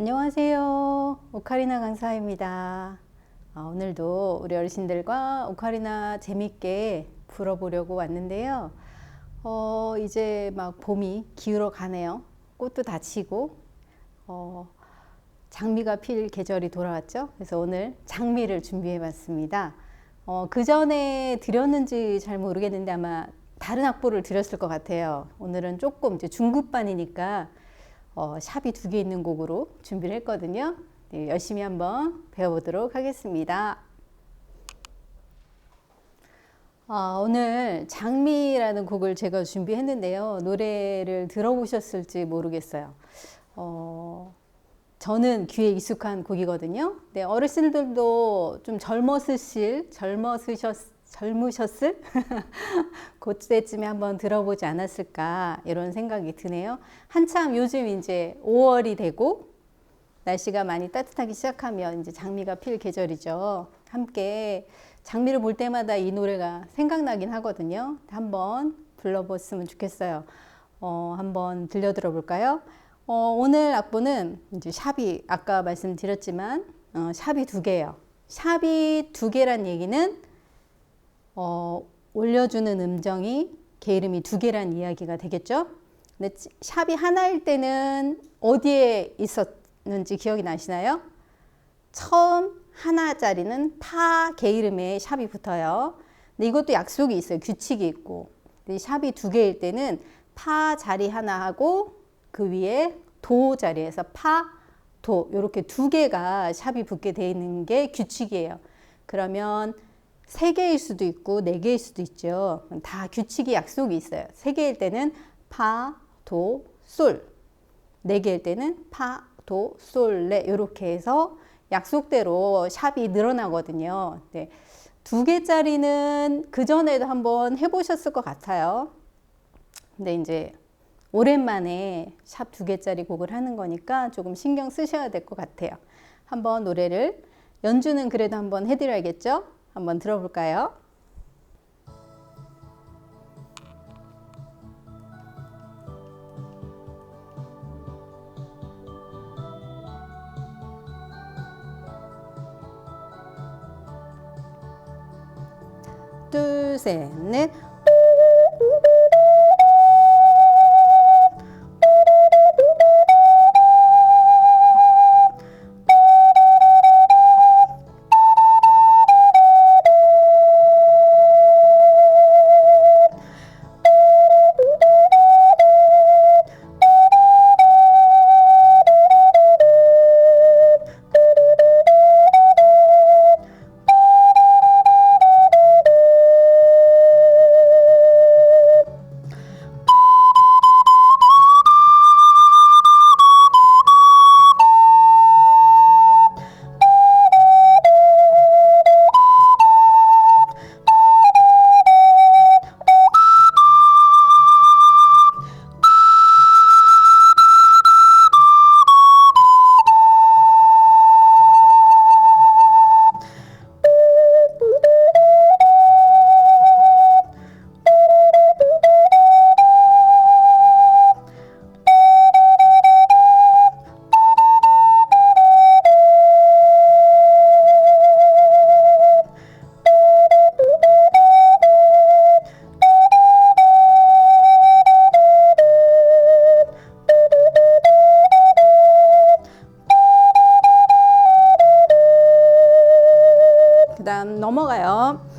안녕하세요. 오카리나 강사입니다. 오늘도 우리 어르신들과 오카리나 재밌게 불어보려고 왔는데요. 이제 막 봄이 기울어 가네요. 꽃도 다치고 장미가 필 계절이 돌아왔죠. 그래서 오늘 장미를 준비해 봤습니다. 그 전에 드렸는지 잘 모르겠는데 아마 다른 악보를 드렸을 것 같아요. 오늘은 조금 이제 중급반이니까 샵이 2개 있는 곡으로 준비를 했거든요. 네, 열심히 한번 배워보도록 하겠습니다. 오늘 장미라는 곡을 제가 준비했는데요. 노래를 들어보셨을지 모르겠어요. 저는 귀에 익숙한 곡이거든요. 네, 어르신들도 좀 젊으셨을 그때쯤에 한번 들어보지 않았을까 이런 생각이 드네요. 한참 요즘 이제 5월이 되고 날씨가 많이 따뜻하기 시작하면 이제 장미가 필 계절이죠. 함께 장미를 볼 때마다 이 노래가 생각나긴 하거든요. 한번 불러봤으면 좋겠어요. 한번 들려 들어볼까요? 오늘 악보는 이제 샵이 아까 말씀드렸지만 샵이 2개예요. 샵이 2개란 얘기는 올려주는 음정이 게으름이 2개란 이야기가 되겠죠. 근데 샵이 하나일 때는 어디에 있었는지 기억이 나시나요? 처음 하나짜리는 파 게으름에 샵이 붙어요. 근데 이것도 약속이 있어요. 규칙이 있고. 근데 샵이 2개일 때는 파 자리 하나 하고 그 위에 도 자리에서 파, 도 이렇게 2개가 샵이 붙게 되어 있는 게 규칙이에요. 그러면 3개일 수도 있고 4개일 수도 있죠. 다 규칙이 약속이 있어요. 3개일 때는 파, 도, 솔. 4개일 때는 파, 도, 솔, 레 이렇게 해서 약속대로 샵이 늘어나거든요. 네. 2개짜리는 그전에도 한번 해보셨을 것 같아요. 근데 이제 오랜만에 샵 2개짜리 곡을 하는 거니까 조금 신경 쓰셔야 될 것 같아요. 한번 노래를 연주는 그래도 한번 해드려야겠죠? 한번 들어볼까요? 둘, 셋, 넷. 그 다음 넘어가요.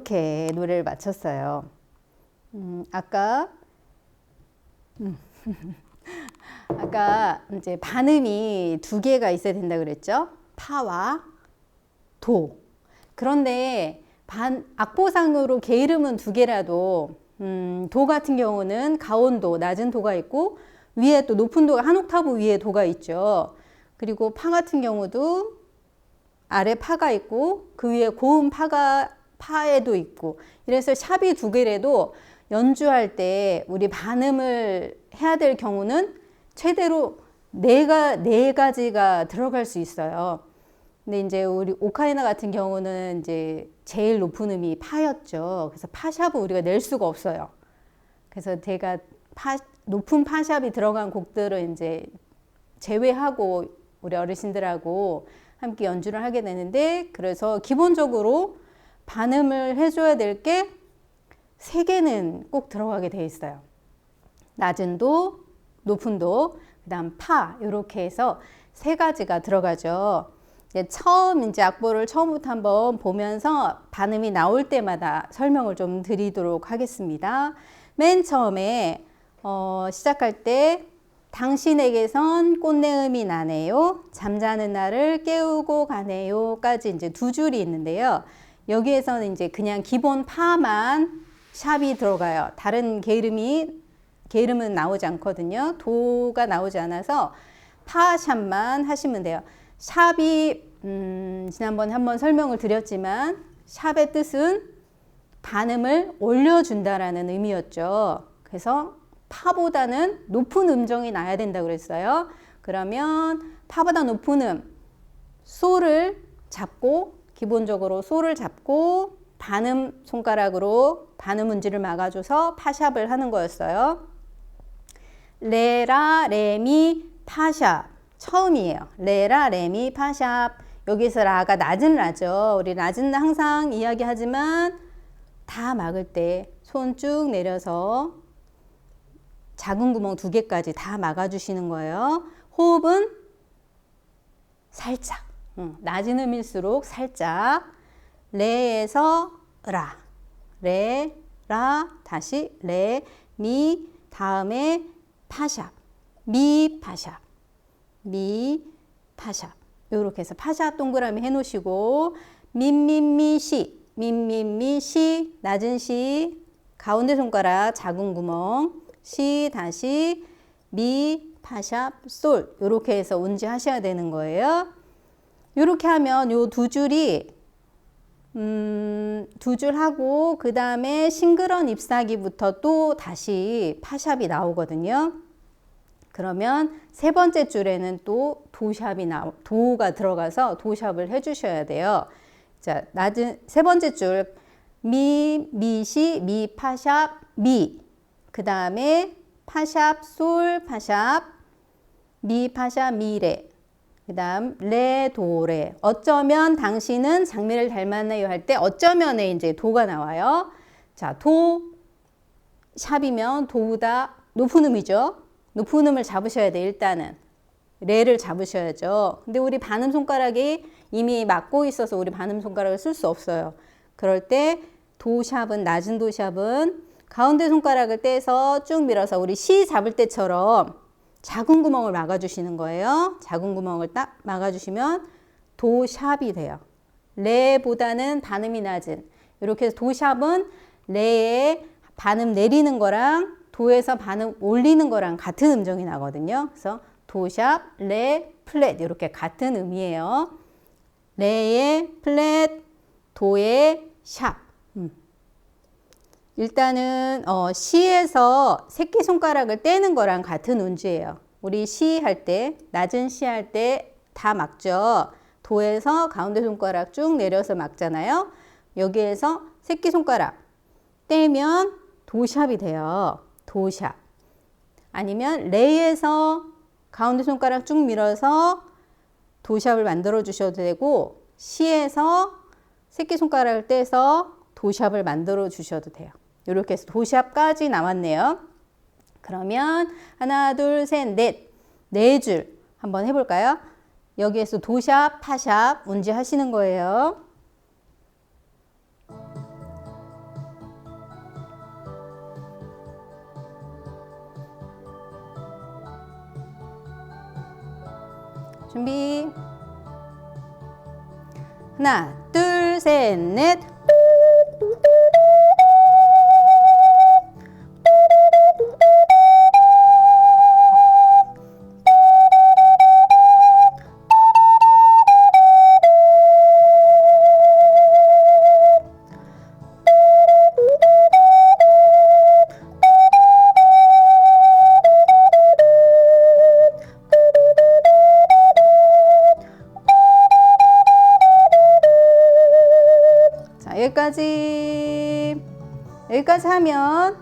이렇게 노래를 마쳤어요. 아까 아까 이제 반음이 두 개가 있어야 된다 그랬죠? 파와 도. 그런데 악보상으로 게으름은 두 개라도 도 같은 경우는 가온도, 낮은 도가 있고 위에 또 높은 도가 한 옥타브 위에 도가 있죠. 그리고 파 같은 경우도 아래 파가 있고 그 위에 고음 파에도 있고, 이래서 샵이 두 개라도 연주할 때 우리 반음을 해야 될 경우는 최대로 네 가지가 들어갈 수 있어요. 근데 이제 우리 오카리나 같은 경우는 이제 제일 높은 음이 파였죠. 그래서 파샵을 우리가 낼 수가 없어요. 그래서 제가 높은 파샵이 들어간 곡들을 이제 제외하고 우리 어르신들하고 함께 연주를 하게 되는데, 그래서 기본적으로 반음을 해줘야 될 게 세 개는 꼭 들어가게 돼 있어요. 낮은 도, 높은 도, 그 다음 파, 이렇게 해서 세 가지가 들어가죠. 이제 악보를 처음부터 한번 보면서 반음이 나올 때마다 설명을 좀 드리도록 하겠습니다. 맨 처음에 시작할 때 당신에게선 꽃내음이 나네요. 잠자는 나를 깨우고 가네요까지 이제 두 줄이 있는데요. 여기에서는 이제 그냥 기본 파만 샵이 들어가요. 다른 게으름은 나오지 않거든요. 도가 나오지 않아서 파 샵만 하시면 돼요. 샵이 지난번에 한번 설명을 드렸지만 샵의 뜻은 반음을 올려준다라는 의미였죠. 그래서 파보다는 높은 음정이 나야 된다 그랬어요. 그러면 파보다 높은 소를 잡고, 기본적으로 소를 잡고 반음 손가락으로 반음 운지를 막아줘서 파샵을 하는 거였어요. 레라 레미 파샵 처음이에요. 레라 레미 파샵. 여기서 라가 낮은 라죠. 우리 낮은 라 항상 이야기하지만 다 막을 때 손 쭉 내려서 작은 구멍 두 개까지 다 막아주시는 거예요. 호흡은 살짝, 낮은 음일수록 살짝. 레에서 라, 레, 라, 다시 레, 미, 다음에 파샵, 미, 파샵, 미, 파샵. 이렇게 해서 파샵 동그라미 해놓으시고, 민민미 시, 민민미 시, 낮은 시, 가운데 손가락 작은 구멍, 시, 다시 미, 파샵, 솔. 이렇게 해서 운지 하셔야 되는 거예요. 이렇게 하면 요 두 줄이 두 줄 하고 그 다음에 싱그런 잎사귀부터 또 다시 파샵이 나오거든요. 그러면 세 번째 줄에는 또 도가 들어가서 도샵을 해주셔야 돼요. 자, 세 번째 줄 미, 미시, 미, 파샵, 미. 그 다음에 파샵, 솔, 파샵, 미, 파샵, 미레. 그 다음 레, 도, 레. 어쩌면 당신은 장미를 닮았나요 할 때 어쩌면에 이제 도가 나와요. 자, 도 샵이면 도보다 높은 음이죠. 높은 음을 잡으셔야 돼. 일단은 레를 잡으셔야죠. 근데 우리 반음 손가락이 이미 막고 있어서 우리 반음 손가락을 쓸 수 없어요. 그럴 때 도샵은, 낮은 도샵은 가운데 손가락을 떼서 쭉 밀어서 우리 시 잡을 때처럼 작은 구멍을 막아주시는 거예요. 작은 구멍을 딱 막아주시면 도샵이 돼요. 레보다는 반음이 낮은. 이렇게 해서 도샵은 레에 반음 내리는 거랑 도에서 반음 올리는 거랑 같은 음정이 나거든요. 그래서 도샵, 레, 플랫 이렇게 같은 음이에요. 레의 플랫, 도의 샵. 일단은 시에서 새끼손가락을 떼는 거랑 같은 운지예요. 우리 시 할 때, 낮은 시 할 때 다 막죠. 도에서 가운데 손가락 쭉 내려서 막잖아요. 여기에서 새끼손가락 떼면 도샵이 돼요. 도샵. 아니면 레에서 가운데 손가락 쭉 밀어서 도샵을 만들어 주셔도 되고, 시에서 새끼손가락을 떼서 도샵을 만들어 주셔도 돼요. 이렇게 해서 도샵까지 나왔네요. 그러면 하나, 둘, 셋, 넷. 네 줄 한번 해볼까요? 여기에서 도샵, 파샵 운지 하시는 거예요. 준비. 하나, 둘, 셋, 넷. 여기까지 하면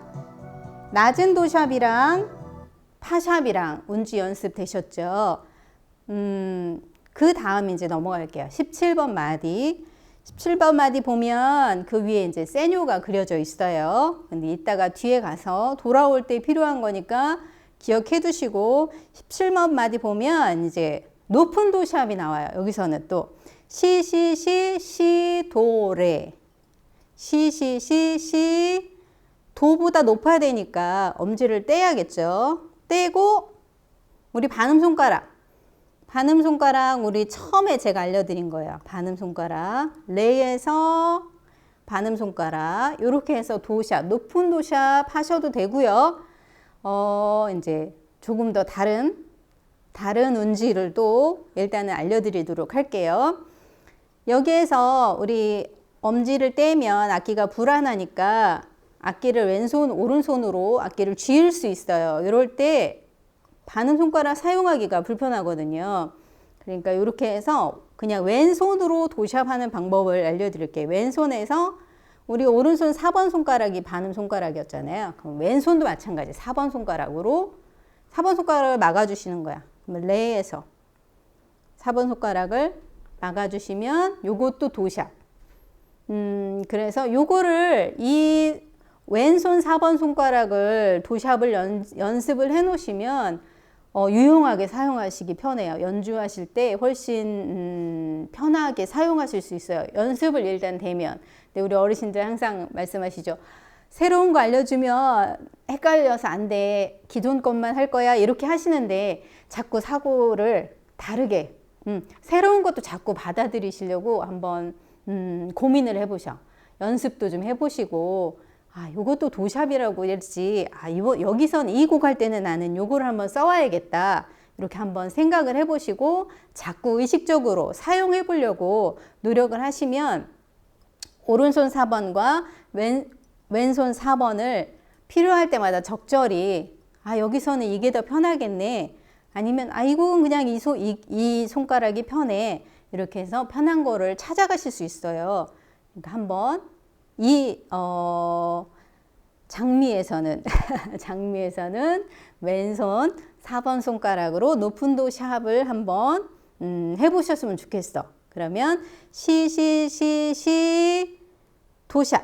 낮은 도샵이랑 파샵이랑 운지 연습 되셨죠? 그 다음 이제 넘어갈게요. 17번 마디. 17번 마디 보면 그 위에 이제 세뇨가 그려져 있어요. 근데 이따가 뒤에 가서 돌아올 때 필요한 거니까 기억해 두시고 17번 마디 보면 이제 높은 도샵이 나와요. 여기서는 또 시, 도, 레. 시, 도보다 높아야 되니까 엄지를 떼야겠죠. 떼고 우리 반음 손가락 우리 처음에 제가 알려드린 거예요. 반음 손가락 레에서 반음 손가락 이렇게 해서 도샵, 높은 도샵 하셔도 되고요. 이제 조금 더 다른 운지를 또 일단은 알려드리도록 할게요. 여기에서 우리 엄지를 떼면 악기가 불안하니까 악기를 왼손, 오른손으로 악기를 쥐을 수 있어요. 이럴 때 반음 손가락 사용하기가 불편하거든요. 그러니까 이렇게 해서 그냥 왼손으로 도샵하는 방법을 알려드릴게요. 왼손에서 우리 오른손 4번 손가락이 반음 손가락이었잖아요. 그럼 왼손도 마찬가지 4번 손가락으로 4번 손가락을 막아주시는 거야. 그럼 레에서 4번 손가락을 막아주시면 요것도 도샵. 그래서 요거를 이 왼손 4번 손가락을 도샵을 연습을 해 놓으시면 유용하게 사용하시기 편해요. 연주하실 때 훨씬 편하게 사용하실 수 있어요. 연습을 일단 되면. 근데 우리 어르신들 항상 말씀하시죠. 새로운 거 알려주면 헷갈려서 안 돼. 기존 것만 할 거야. 이렇게 하시는데 자꾸 사고를 다르게 새로운 것도 자꾸 받아들이시려고 한번 고민을 해보셔. 연습도 좀 해보시고 요것도 도샵이라고 했지. 여기선 이 곡 할 때는 나는 요거를 한번 써와야겠다. 이렇게 한번 생각을 해보시고 자꾸 의식적으로 사용해 보려고 노력을 하시면 오른손 4번과 왼손 4번을 필요할 때마다 적절히 여기서는 이게 더 편하겠네. 아니면 이 곡은 그냥 이 손가락이 편해. 이렇게 해서 편한 거를 찾아가실 수 있어요. 그러니까 한번 장미에서는 왼손 4번 손가락으로 높은 도 샵을 한번 해보셨으면 좋겠어. 그러면 시 도샵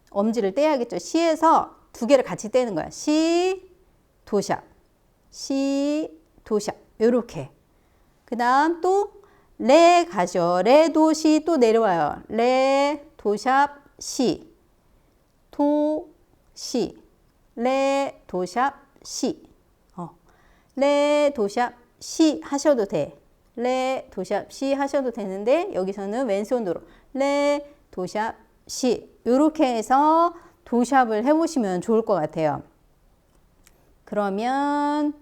엄지를 떼야겠죠. 시에서 두 개를 같이 떼는 거야. 시 도샵 요렇게. 그 다음 또 레 가죠. 레 도시 또 내려와요. 레 도샵 시 도시 레 도샵 시 레 도샵 시 하셔도 돼. 레 도샵 시 하셔도 되는데 여기서는 왼손으로 레 도샵 시 이렇게 해서 도샵을 해보시면 좋을 것 같아요. 그러면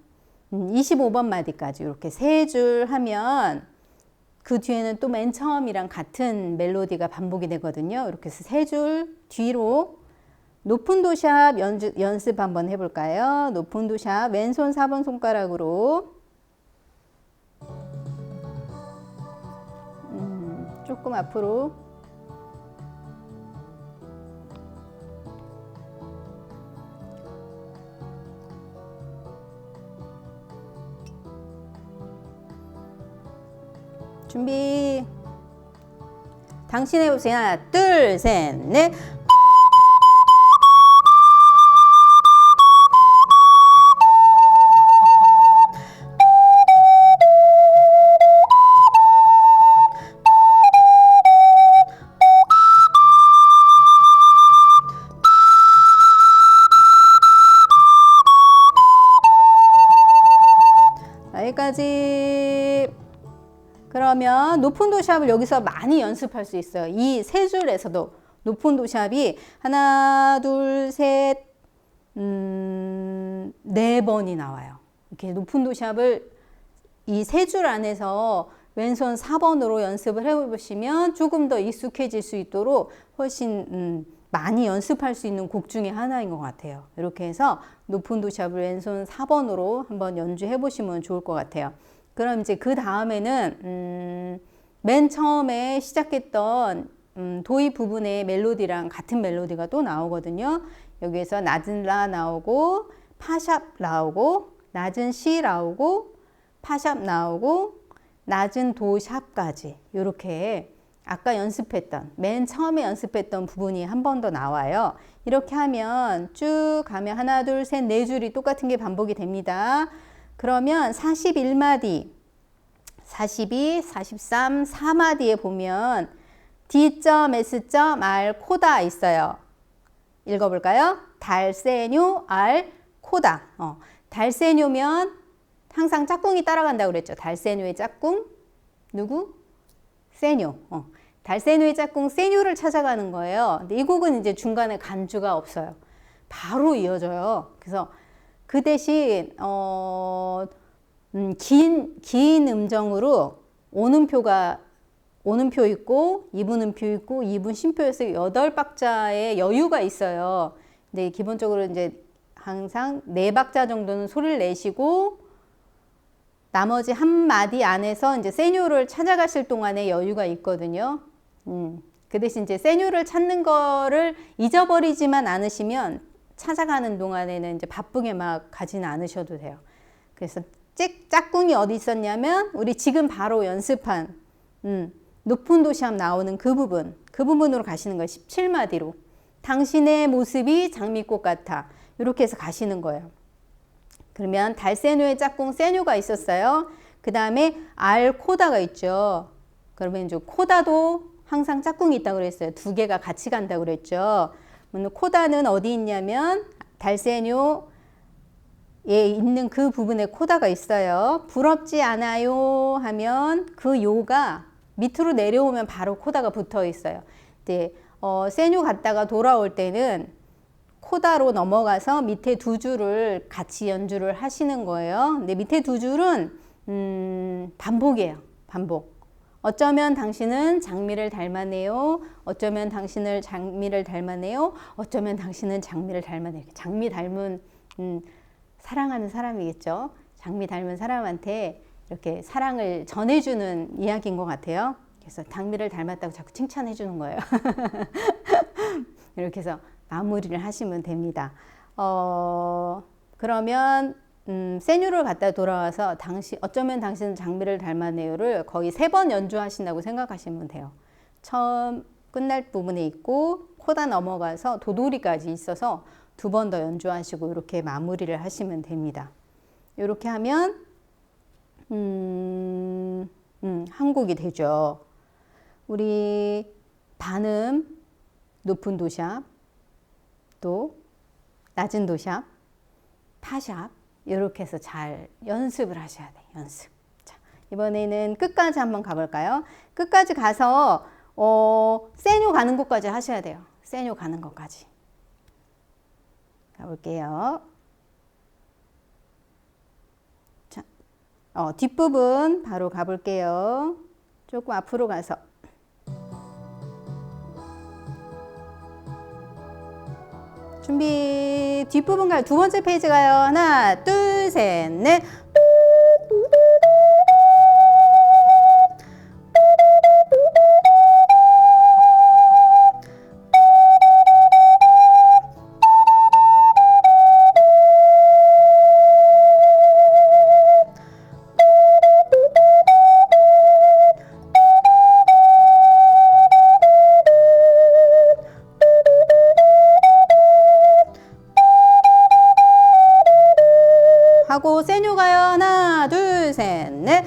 25번 마디까지 이렇게 세 줄 하면 그 뒤에는 또 맨 처음이랑 같은 멜로디가 반복이 되거든요. 이렇게 해서 세 줄 뒤로 높은 도샵 연습 한번 해볼까요? 높은 도샵 왼손 4번 손가락으로 조금 앞으로 준비. 당신 해보세요. 하나, 둘, 셋, 넷. 여기까지. 그러면 높은 도시압을 여기서 많이 연습할 수 있어요. 이 세 줄에서도 높은 도시압이 하나, 둘, 셋, 네 번이 나와요. 이렇게 높은 도시압을 이 세 줄 안에서 왼손 4번으로 연습을 해보시면 조금 더 익숙해질 수 있도록 훨씬 많이 연습할 수 있는 곡 중에 하나인 것 같아요. 이렇게 해서 높은 도시압을 왼손 4번으로 한번 연주해 보시면 좋을 것 같아요. 그럼 이제 그 다음에는 맨 처음에 시작했던 도입 부분의 멜로디랑 같은 멜로디가 또 나오거든요. 여기에서 낮은 라 나오고 파샵 나오고 낮은 시 나오고 파샵 나오고 낮은 도 샵까지 이렇게 아까 연습했던 맨 처음에 연습했던 부분이 한 번 더 나와요. 이렇게 하면 쭉 가면 하나 둘 셋 네 줄이 똑같은 게 반복이 됩니다. 그러면 41마디 42, 43, 4마디에 보면 D점, S점, R, 코다 있어요. 읽어볼까요? 달세뇨, R, 코다. 달세뇨면 항상 짝꿍이 따라간다고 그랬죠. 달세뇨의 짝꿍 누구? 세뇨. 달세뇨의 짝꿍 세뇨를 찾아가는 거예요. 근데 이 곡은 이제 중간에 간주가 없어요. 바로 이어져요. 그래서 그 대신 긴 음정으로 오는표 있고 2분음표 있고 2분 쉼표에서 8박자의 여유가 있어요. 근데 기본적으로 이제 항상 4박자 정도는 소리를 내시고 나머지 한 마디 안에서 이제 세뇨를 찾아가실 동안에 여유가 있거든요. 그 대신 이제 세뇨를 찾는 거를 잊어버리지만 않으시면 찾아가는 동안에는 이제 바쁘게 막 가지는 않으셔도 돼요. 그래서 짝꿍이 어디 있었냐면 우리 지금 바로 연습한 높은 도시압 나오는 그 부분으로 가시는 거예요. 17마디로. 당신의 모습이 장미꽃 같아. 이렇게 해서 가시는 거예요. 그러면 달세뇨의 짝꿍 세뇨가 있었어요. 그 다음에 알 코다가 있죠. 그러면 이제 코다도 항상 짝꿍이 있다고 그랬어요. 두 개가 같이 간다고 그랬죠. 코다는 어디 있냐면 달세뇨에 있는 그 부분에 코다가 있어요. 부럽지 않아요 하면 그 요가 밑으로 내려오면 바로 코다가 붙어 있어요. 네, 세뇨 갔다가 돌아올 때는 코다로 넘어가서 밑에 두 줄을 같이 연주를 하시는 거예요. 근데 밑에 두 줄은 반복이에요. 반복. 어쩌면 당신은 장미를 닮았네요. 어쩌면 당신을 장미를 닮았네요. 어쩌면 당신은 장미를 닮았네요. 장미 닮은 사랑하는 사람이겠죠. 장미 닮은 사람한테 이렇게 사랑을 전해주는 이야기인 것 같아요. 그래서 장미를 닮았다고 자꾸 칭찬해 주는 거예요. 이렇게 해서 마무리를 하시면 됩니다. 그러면 세뇨를 갔다 돌아와서 어쩌면 당신은 장미를 닮았네요를 거의 3번 연주하신다고 생각하시면 돼요. 처음 끝날 부분에 있고 코다 넘어가서 도돌이까지 있어서 2번 더 연주하시고 이렇게 마무리를 하시면 됩니다. 이렇게 하면 한 곡이 되죠. 우리 반음, 높은 도샵, 또 낮은 도샵, 파샵 이렇게 해서 잘 연습을 하셔야 돼요. 연습. 자, 이번에는 끝까지 한번 가볼까요? 끝까지 가서 세뇨 가는 것까지 하셔야 돼요. 세뇨 가는 것까지. 가볼게요. 자, 뒷부분 바로 가볼게요. 조금 앞으로 가서. 준비. 뒷부분 가요. 2번째 페이지 가요. 하나, 둘, 셋, 넷. 하고 세뇨 가요. 하나, 둘, 셋, 넷.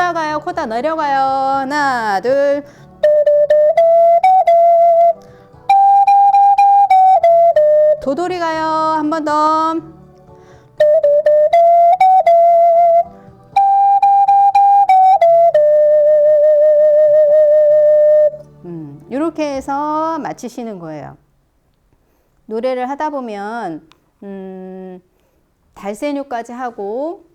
코다 가요. 코다 내려가요. 하나, 둘. 도돌이 가요. 한 번 더. 이렇게 해서 마치시는 거예요. 노래를 하다 보면 달세뇨까지 하고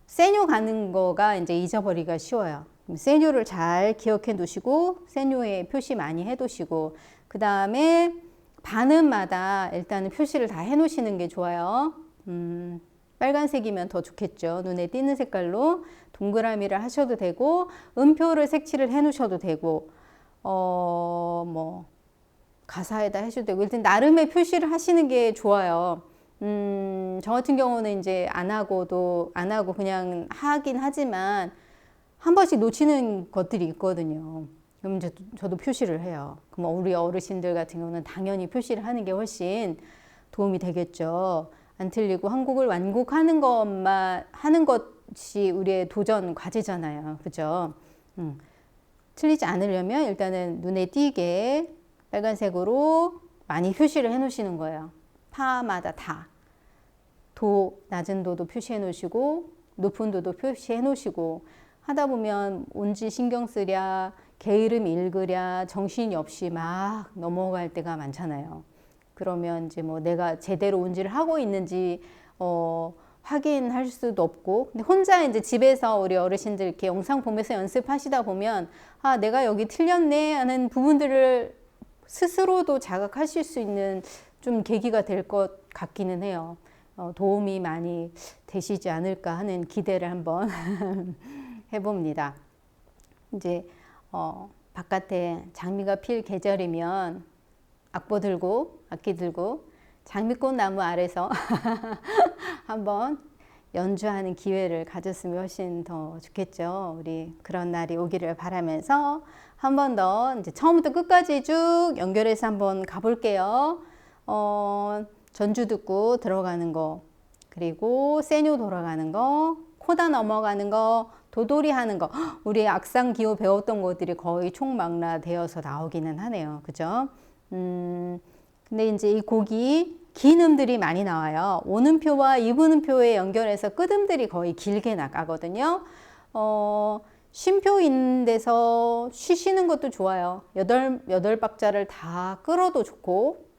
세뇨 가는 거가 이제 잊어버리기가 쉬워요. 세뇨를 잘 기억해 두시고 세뇨에 표시 많이 해 두시고 그 다음에 반음마다 일단은 표시를 다 해 놓으시는 게 좋아요. 빨간색이면 더 좋겠죠. 눈에 띄는 색깔로 동그라미를 하셔도 되고 음표를 색칠을 해 놓으셔도 되고 뭐 가사에다 해줘도 되고 일단 나름의 표시를 하시는 게 좋아요. 저 같은 경우는 이제 안 하고 그냥 하긴 하지만 한 번씩 놓치는 것들이 있거든요. 그럼 저도 표시를 해요. 그럼 우리 어르신들 같은 경우는 당연히 표시를 하는 게 훨씬 도움이 되겠죠. 안 틀리고 한국을 완곡하는 것만 하는 것이 우리의 도전 과제잖아요. 그죠? 틀리지 않으려면 일단은 눈에 띄게 빨간색으로 많이 표시를 해 놓으시는 거예요. 파마다 다. 도, 낮은 도도 표시해 놓으시고 높은 도도 표시해 놓으시고 하다 보면 온지 신경 쓰랴 게으름 읽으랴 정신이 없이 막 넘어갈 때가 많잖아요. 그러면 이제 뭐 내가 제대로 온지를 하고 있는지 확인할 수도 없고 근데 혼자 이제 집에서 우리 어르신들 이렇게 영상 보면서 연습하시다 보면 아 내가 여기 틀렸네 하는 부분들을 스스로도 자각하실 수 있는 좀 계기가 될 것 같기는 해요. 도움이 많이 되시지 않을까 하는 기대를 한번 해봅니다. 이제 바깥에 장미가 필 계절이면 악보 들고 악기 들고 장미꽃 나무 아래서 한번 연주하는 기회를 가졌으면 훨씬 더 좋겠죠. 우리 그런 날이 오기를 바라면서 한 번 더 이제 처음부터 끝까지 쭉 연결해서 한번 가볼게요. 전주 듣고 들어가는 거, 그리고 세뇨 돌아가는 거, 코다 넘어가는 거, 도돌이 하는 거. 우리 악상 기호 배웠던 것들이 거의 총망라되어서 나오기는 하네요. 그죠? 근데 이제 이 곡이 긴 음들이 많이 나와요. 오음표와 이분음표에 연결해서 끝음들이 거의 길게 나가거든요. 쉼표인 데서 쉬시는 것도 좋아요. 여덟 박자를 다 끌어도 좋고.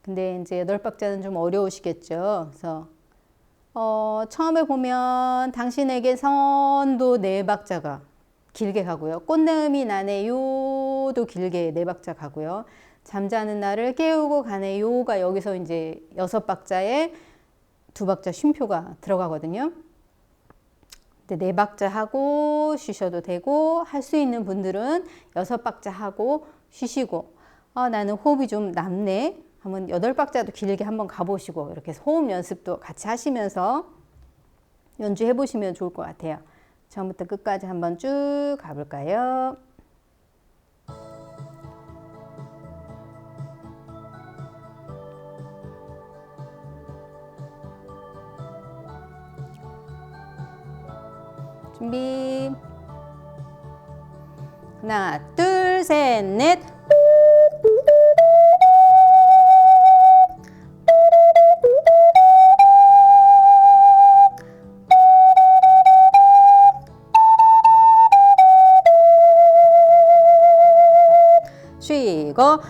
근데 이제 여덟 박자는 좀 어려우시겠죠. 그래서 처음에 보면 당신에게 선도 네 박자가 길게 가고요. 꽃내음이 나네요도 길게 네 박자 가고요. 잠자는 나를 깨우고 가네요가 여기서 이제 여섯 박자에 두 박자 쉼표가 들어가거든요. 근데 네 박자 하고 쉬셔도 되고 할 수 있는 분들은 여섯 박자 하고 쉬시고 나는 호흡이 좀 남네 하면 여덟 박자도 길게 한번 가보시고 이렇게 해서 호흡 연습도 같이 하시면서 연주해 보시면 좋을 것 같아요. 처음부터 끝까지 한번 쭉 가볼까요? 준비. 하나, 둘, 셋, 넷. 쉬고.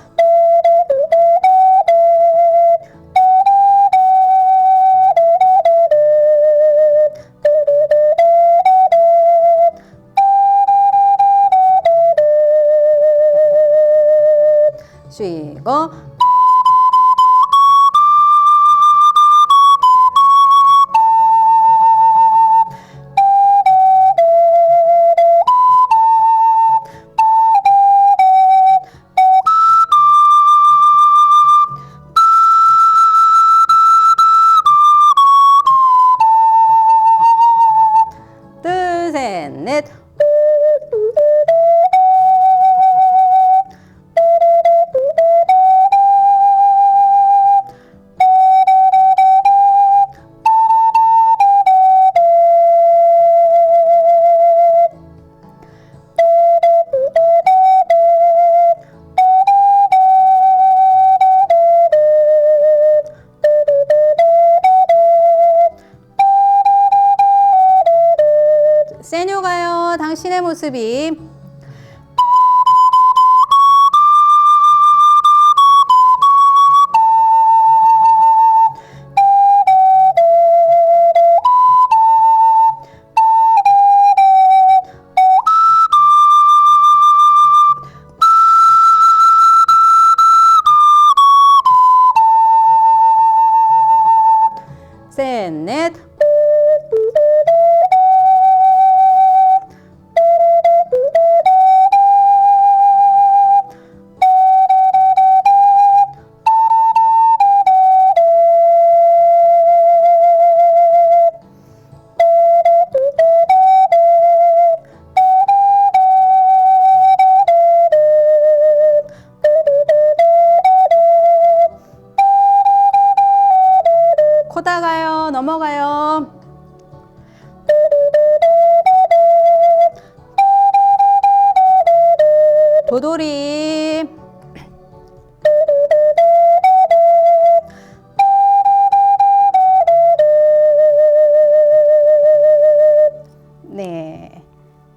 쉬고. 둘, 셋, 넷. 세뇨 가요. 당신의 모습이. 셋, 넷. 코다 가요. 넘어가요. 도돌이. 네,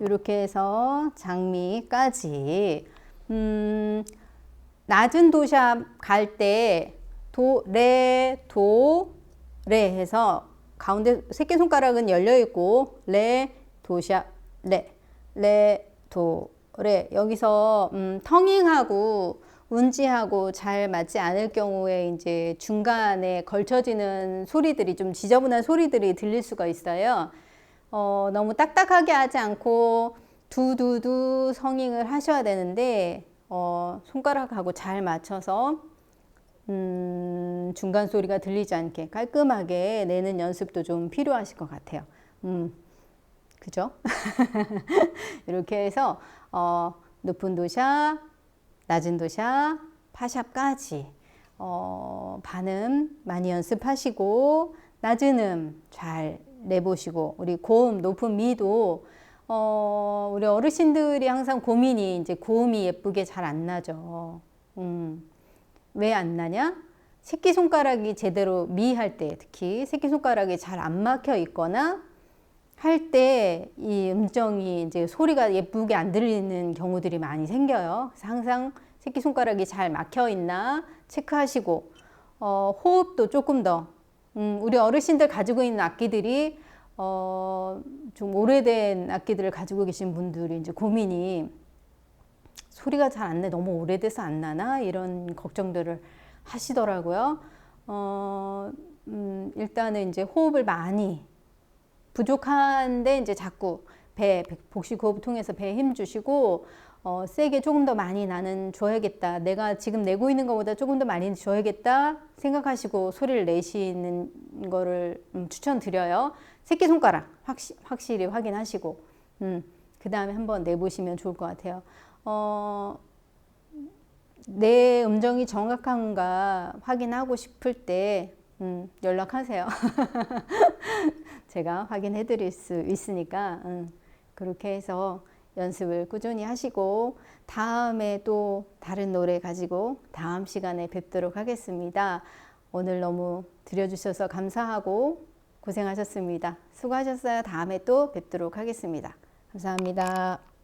이렇게 해서 장미까지. 낮은 도샵 갈 때 도, 레, 도, 레 해서 가운데 새끼손가락은 열려 있고 레, 도샵, 레, 레, 도, 레. 여기서 텅잉하고 운지하고 잘 맞지 않을 경우에 이제 중간에 걸쳐지는 소리들이 좀 지저분한 소리들이 들릴 수가 있어요. 너무 딱딱하게 하지 않고 두두두 성잉을 하셔야 되는데 손가락하고 잘 맞춰서 중간 소리가 들리지 않게 깔끔하게 내는 연습도 좀 필요하실 것 같아요. 그죠? 이렇게 해서 높은 도샵, 낮은 도샵, 파샵까지 반음 많이 연습하시고 낮은 음 잘 내보시고 우리 고음, 높은 미도 우리 어르신들이 항상 고민이 이제 고음이 예쁘게 잘 안 나죠. 왜 안 나냐? 새끼손가락이 제대로 미 할 때 특히 새끼손가락이 잘 안 막혀 있거나 할 때 이 음정이 이제 소리가 예쁘게 안 들리는 경우들이 많이 생겨요. 그래서 항상 새끼손가락이 잘 막혀 있나 체크하시고 호흡도 조금 더 우리 어르신들 가지고 있는 악기들이 좀 오래된 악기들을 가지고 계신 분들이 이제 고민이 소리가 잘 안 내, 너무 오래돼서 안 나나 이런 걱정들을 하시더라고요. 일단은 이제 호흡을 많이 부족한데 이제 자꾸 배 복식 호흡 통해서 배에 힘 주시고 세게 조금 더 많이 나는 줘야겠다. 내가 지금 내고 있는 것보다 조금 더 많이 줘야겠다 생각하시고 소리를 내시는 거를 추천드려요. 새끼손가락 확실히 확인하시고 그 다음에 한번 내보시면 좋을 것 같아요. 내 음정이 정확한가 확인하고 싶을 때 연락하세요. 제가 확인해 드릴 수 있으니까 그렇게 해서 연습을 꾸준히 하시고 다음에 또 다른 노래 가지고 다음 시간에 뵙도록 하겠습니다. 오늘 너무 들려주셔서 감사하고 고생하셨습니다. 수고하셨어요. 다음에 또 뵙도록 하겠습니다. 감사합니다.